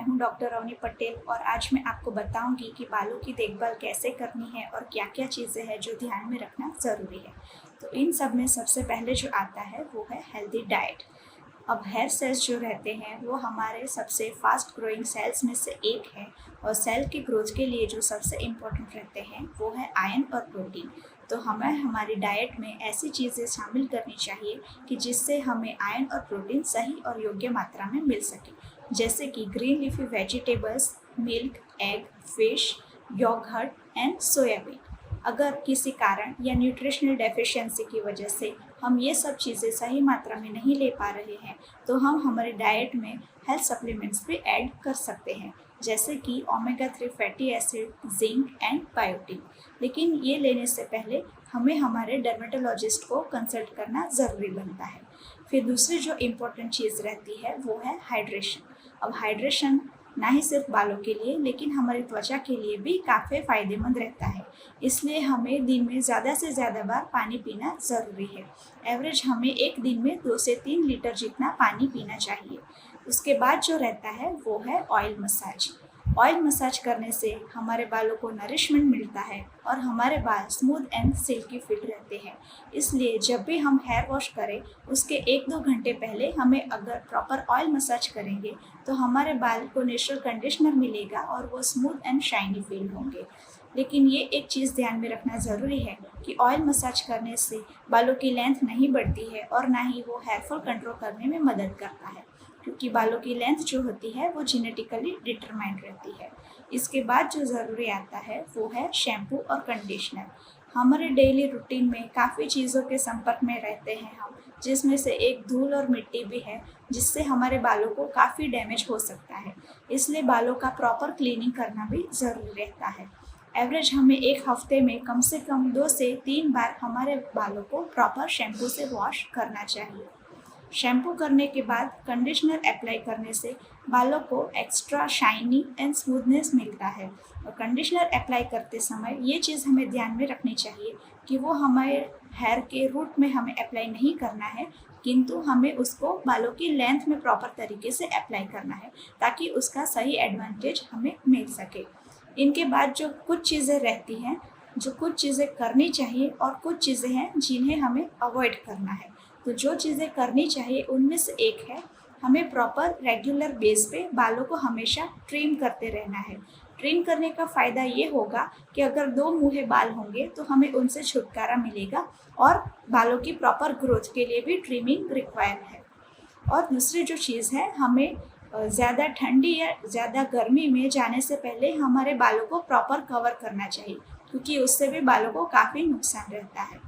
हूं डॉक्टर अवनी पटेल और आज मैं आपको बताऊंगी कि बालों की देखभाल कैसे करनी है और क्या क्या चीज़ें हैं जो ध्यान में रखना ज़रूरी है। तो इन सब में सबसे पहले जो आता है वो है हेल्दी डाइट। अब हेयर सेल्स जो रहते हैं वो हमारे सबसे फास्ट ग्रोइंग सेल्स में से एक है और सेल की ग्रोथ के लिए जो सबसे इम्पोर्टेंट रहते हैं वो है आयरन और प्रोटीन। तो हमें हमारी डाइट में ऐसी चीज़ें शामिल करनी चाहिए कि जिससे हमें आयरन और प्रोटीन सही और योग्य मात्रा में मिल सके, जैसे कि green leafy vegetables, milk, egg, fish, yogurt and soybean. अगर किसी कारण या न्यूट्रिशनल डेफिशिएंसी की वजह से हम ये सब चीज़ें सही मात्रा में नहीं ले पा रहे हैं तो हम हमारी डाइट में हेल्थ सप्लीमेंट्स भी ऐड कर सकते हैं, जैसे कि omega 3 fatty acid, zinc and biotin. लेकिन ये लेने से पहले हमें हमारे डर्मेटोलॉजिस्ट को कंसल्ट करना ज़रूरी बनता है। फिर दूसरी जो इम्पोर्टेंट चीज़ रहती है वो है हाइड्रेशन। अब हाइड्रेशन ना ही सिर्फ बालों के लिए लेकिन हमारी त्वचा के लिए भी काफ़ी फ़ायदेमंद रहता है, इसलिए हमें दिन में ज़्यादा से ज़्यादा बार पानी पीना ज़रूरी है। एवरेज हमें एक दिन में 2 से 3 लीटर जितना पानी पीना चाहिए। उसके बाद जो रहता है वो है ऑयल मसाज। ऑयल मसाज करने से हमारे बालों को नरिशमेंट मिलता है और हमारे बाल स्मूथ एंड सिल्की फिट रहते हैं। इसलिए जब भी हम हेयर वॉश करें उसके 1-2 घंटे पहले हमें अगर प्रॉपर ऑयल मसाज करेंगे तो हमारे बाल को नेचुरल कंडीशनर मिलेगा और वो स्मूथ एंड शाइनी फील होंगे। लेकिन ये एक चीज़ ध्यान में रखना ज़रूरी है कि ऑयल मसाज करने से बालों की लेंथ नहीं बढ़ती है और ना ही वो हेयर फॉल कंट्रोल करने में मदद करता है, क्योंकि बालों की लेंथ जो होती है वो जेनेटिकली डिटरमाइंड रहती है। इसके बाद जो ज़रूरी आता है वो है शैम्पू और कंडीशनर। हमारे डेली रूटीन में काफ़ी चीज़ों के संपर्क में रहते हैं हम, जिसमें से एक धूल और मिट्टी भी है, जिससे हमारे बालों को काफ़ी डैमेज हो सकता है। इसलिए बालों का प्रॉपर क्लीनिंग करना भी ज़रूरी रहता है। एवरेज हमें एक हफ्ते में कम से कम 2 से 3 बार हमारे बालों को प्रॉपर शैम्पू से वॉश करना चाहिए। शैम्पू करने के बाद कंडीशनर अप्लाई करने से बालों को एक्स्ट्रा शाइनी एंड स्मूथनेस मिलता है। और कंडीशनर अप्लाई करते समय ये चीज़ हमें ध्यान में रखनी चाहिए कि वो हमारे हेयर के रूट में हमें अप्लाई नहीं करना है, किंतु हमें उसको बालों की लेंथ में प्रॉपर तरीके से अप्लाई करना है ताकि उसका सही एडवांटेज हमें मिल सके। इनके बाद जो कुछ चीज़ें रहती हैं, जो कुछ चीज़ें करनी चाहिए और कुछ चीज़ें हैं जिन्हें हमें अवॉइड करना है। तो जो चीज़ें करनी चाहिए उनमें से एक है हमें प्रॉपर रेगुलर बेस पे बालों को हमेशा ट्रिम करते रहना है। ट्रिम करने का फ़ायदा ये होगा कि अगर 2 मुँहे बाल होंगे तो हमें उनसे छुटकारा मिलेगा और बालों की प्रॉपर ग्रोथ के लिए भी ट्रिमिंग रिक्वायर है। और दूसरी जो चीज़ है, हमें ज़्यादा ठंडी या ज़्यादा गर्मी में जाने से पहले हमारे बालों को प्रॉपर कवर करना चाहिए, क्योंकि उससे भी बालों को काफ़ी नुकसान रहता है।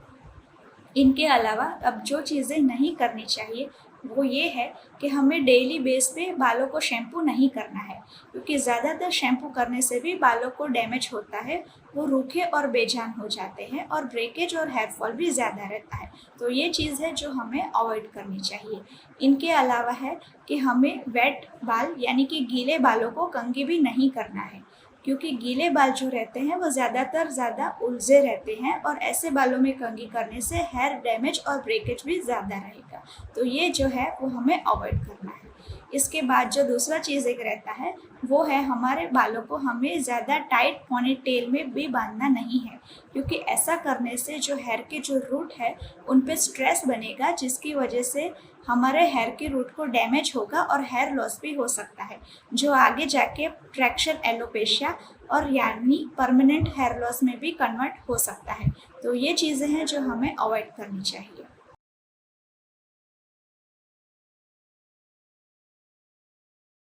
इनके अलावा अब जो चीज़ें नहीं करनी चाहिए वो ये है कि हमें डेली बेस पे बालों को शैम्पू नहीं करना है, क्योंकि ज़्यादातर शैम्पू करने से भी बालों को डैमेज होता है, वो रूखे और बेजान हो जाते हैं और ब्रेकेज और हेयर फॉल भी ज़्यादा रहता है। तो ये चीज़ है जो हमें अवॉइड करनी चाहिए। इनके अलावा है कि हमें वेट बाल यानी कि गीले बालों को कंघी भी नहीं करना है, क्योंकि गीले बाल जो रहते हैं वो ज़्यादातर ज़्यादा उलझे रहते हैं और ऐसे बालों में कंघी करने से हेयर डैमेज और ब्रेकेज भी ज़्यादा रहेगा। तो ये जो है वो हमें अवॉइड करना है। इसके बाद जो दूसरा चीज़ एक रहता है वो है हमारे बालों को हमें ज़्यादा टाइट पोनी टेल में भी बांधना नहीं है, क्योंकि ऐसा करने से जो हेयर के जो रूट है उन पे स्ट्रेस बनेगा, जिसकी वजह से हमारे हेयर के रूट को डैमेज होगा और हेयर लॉस भी हो सकता है, जो आगे जाके ट्रैक्शन एलोपेशिया और यानी परमानेंट हेयर लॉस में भी कन्वर्ट हो सकता है। तो ये चीज़ें हैं जो हमें अवॉइड करनी चाहिए।